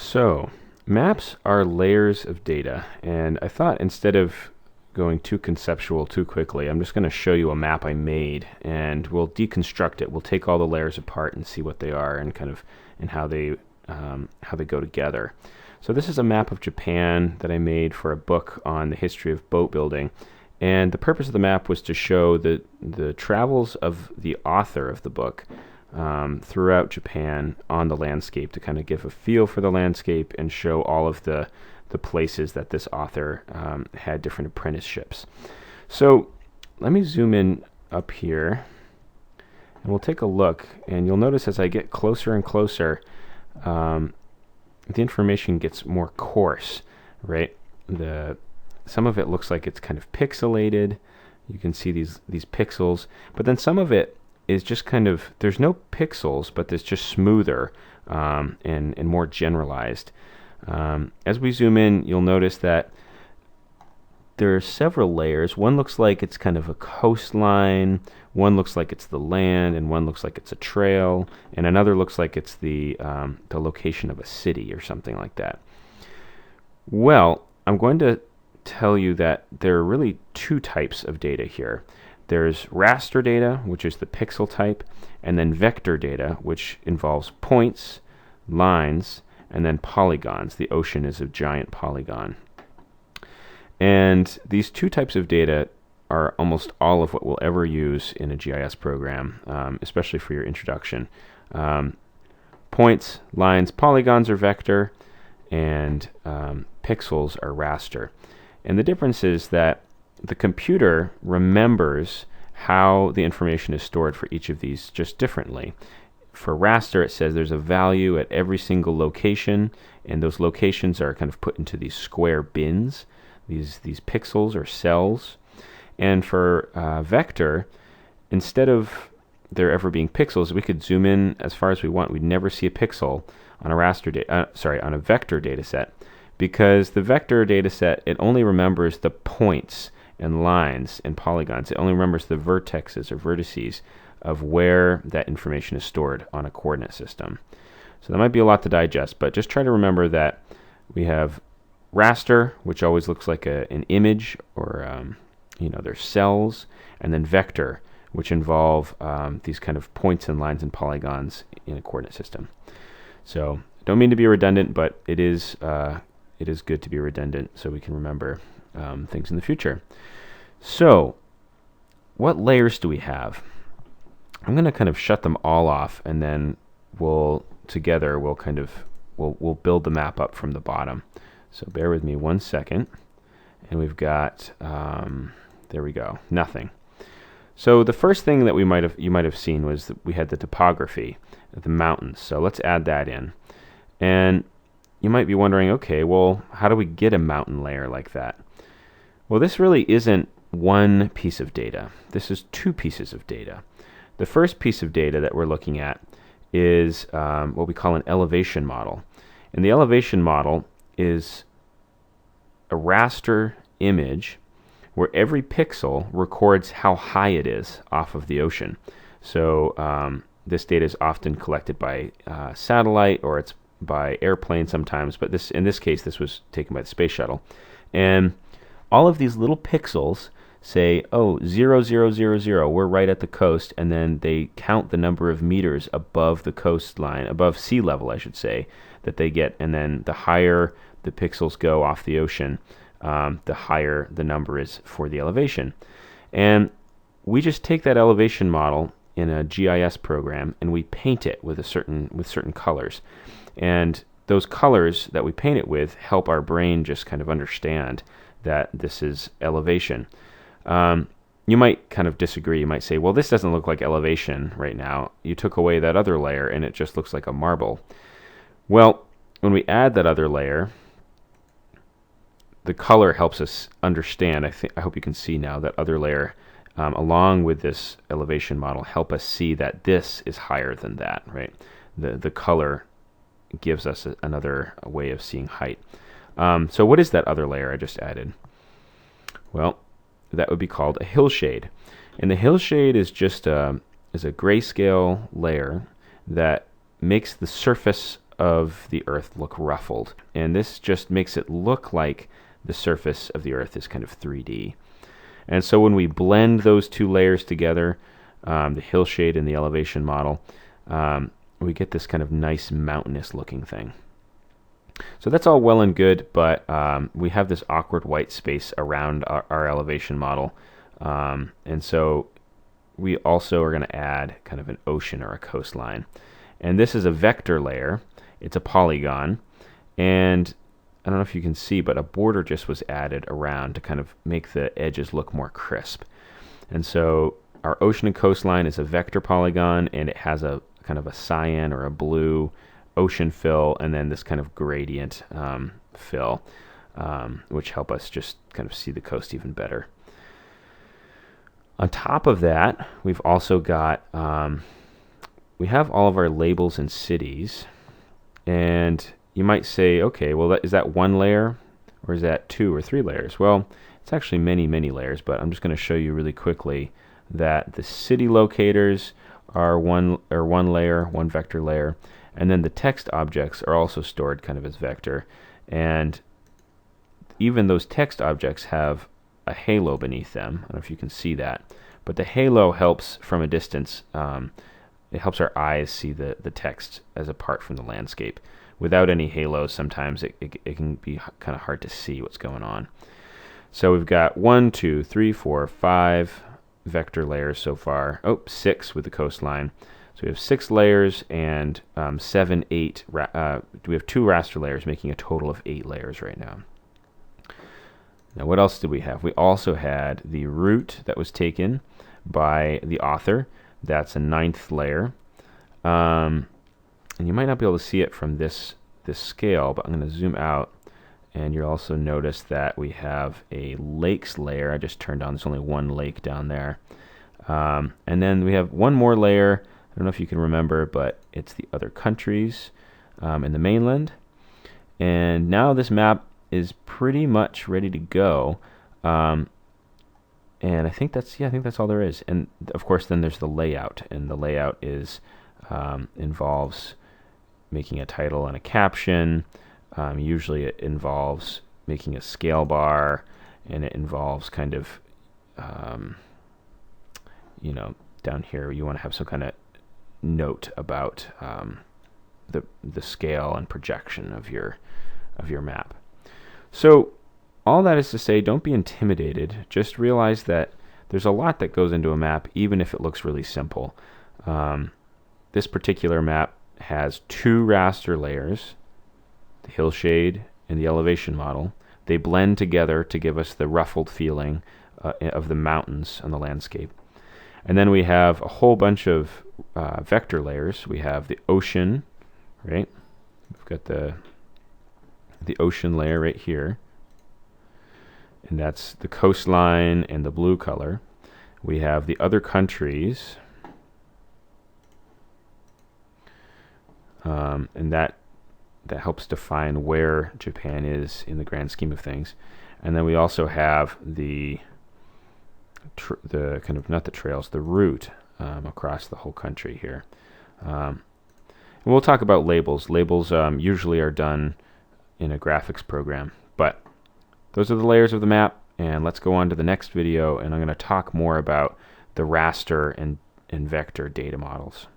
So, maps are layers of data, and I thought instead of going too conceptual too quickly, I'm just going to show you a map I made, and we'll deconstruct it. We'll take all the layers apart and see what they are and and how they go together. So this is a map of Japan that I made for a book on the history of boat building, and the purpose of the map was to show the travels of the author of the book throughout Japan on the landscape, to kind of give a feel for the landscape and show all of the places that this author had different apprenticeships. So let me zoom in up here and we'll take a look, and you'll notice as I get closer and closer, the information gets more coarse, right? Some of it looks like it's kind of pixelated. You can see these pixels, but then some of it is just kind of, there's no pixels, but it's just smoother and more generalized. As we zoom in, you'll notice that there are several layers. One looks like it's kind of a coastline, one looks like it's the land, and one looks like it's a trail, and another looks like it's the location of a city or something like that. Well, I'm going to tell you that there are really two types of data here. There's raster data, which is the pixel type, and then vector data, which involves points, lines, and then polygons. The ocean is a giant polygon. And these two types of data are almost all of what we'll ever use in a GIS program, especially for your introduction. Points, lines, polygons are vector, and pixels are raster. And the difference is that the computer remembers how the information is stored for each of these just differently. For raster, it says there's a value at every single location, and those locations are kind of put into these square bins, these pixels or cells. And for vector, instead of there ever being pixels, we could zoom in as far as we want. We'd never see a pixel on on a vector data set, because the vector data set, it only remembers the points and lines and polygons. It only remembers the vertexes or vertices of where that information is stored on a coordinate system. So that might be a lot to digest, but just try to remember that we have raster, which always looks like an image, or there's cells, and then vector, which involve these kind of points and lines and polygons in a coordinate system. So don't mean to be redundant, but it is good to be redundant so we can remember things in the future. So what layers do we have? I'm going to kind of shut them all off, and then we'll build the map up from the bottom. So bear with me 1 second, and we've got there we go, nothing. So the first thing that you might have seen was that we had the topography, the mountains. So let's add that in. And you might be wondering, okay, well, how do we get a mountain layer like that? Well, this really isn't one piece of data. This is two pieces of data. The first piece of data that we're looking at is what we call an elevation model. And the elevation model is a raster image where every pixel records how high it is off of the ocean. So this data is often collected by satellite, or it's by airplane sometimes, but in this case, this was taken by the space shuttle. And all of these little pixels say, 0, 0, 0, 0, we're right at the coast, and then they count the number of meters above the coastline, above sea level, I should say, that they get, and then the higher the pixels go off the ocean, the higher the number is for the elevation. And we just take that elevation model in a GIS program and we paint it with certain colors. And those colors that we paint it with help our brain just kind of understand that this is elevation. You might kind of disagree. You might say, well, this doesn't look like elevation right now. You took away that other layer and it just looks like a marble. Well, when we add that other layer, the color helps us understand. I hope you can see now that other layer, along with this elevation model, help us see that this is higher than that, right? The color gives us another way of seeing height. So what is that other layer I just added? Well, that would be called a hillshade. And the hillshade is just a grayscale layer that makes the surface of the Earth look ruffled. And this just makes it look like the surface of the Earth is kind of 3D. And so when we blend those two layers together, the hillshade and the elevation model, we get this kind of nice mountainous looking thing. So that's all well and good, but we have this awkward white space around our elevation model. And so we also are going to add kind of an ocean or a coastline. And this is a vector layer. It's a polygon. And I don't know if you can see, but a border just was added around to kind of make the edges look more crisp. And so our ocean and coastline is a vector polygon, and it has a kind of a cyan or a blue ocean fill, and then this kind of gradient fill, which help us just kind of see the coast even better. On top of that, we've also got, we have all of our labels and cities, and you might say, okay, well, is that one layer, or is that 2 or 3 layers? Well, it's actually many, many layers, but I'm just going to show you really quickly that the city locators are one layer, one vector layer, and then the text objects are also stored kind of as vector. And even those text objects have a halo beneath them. I don't know if you can see that, but the halo helps from a distance. It helps our eyes see the text as apart from the landscape. Without any halos, sometimes it can be kind of hard to see what's going on. So we've got 1, 2, 3, 4, 5 vector layers so far. 6 with the coastline. So we have 6 layers and 7, 8. We have 2 raster layers, making a total of 8 layers right now. Now, what else did we have? We also had the route that was taken by the author. That's a 9th layer. And you might not be able to see it from this scale, but I'm going to zoom out, and you'll also notice that we have a lakes layer. I just turned on, there's only one lake down there. And then we have one more layer. I don't know if you can remember, but it's the other countries in the mainland. And now this map is pretty much ready to go. And I think that's all there is. And of course, then there's the layout, and the layout is involves making a title and a caption. Usually it involves making a scale bar, and it involves kind of, down here you want to have some kind of note about the scale and projection of your map. So all that is to say, don't be intimidated. Just realize that there's a lot that goes into a map, even if it looks really simple. This particular map has 2 raster layers, the hillshade and the elevation model. They blend together to give us the ruffled feeling of the mountains on the landscape. And then we have a whole bunch of vector layers. We have the ocean, right? We've got the ocean layer right here, and that's the coastline and the blue color. We have the other countries, and that helps define where Japan is in the grand scheme of things. And then we also have the kind of, not the trails, the route across the whole country here. And we'll talk about labels. Labels usually are done in a graphics program, but those are the layers of the map. And let's go on to the next video, and I'm going to talk more about the raster and vector data models.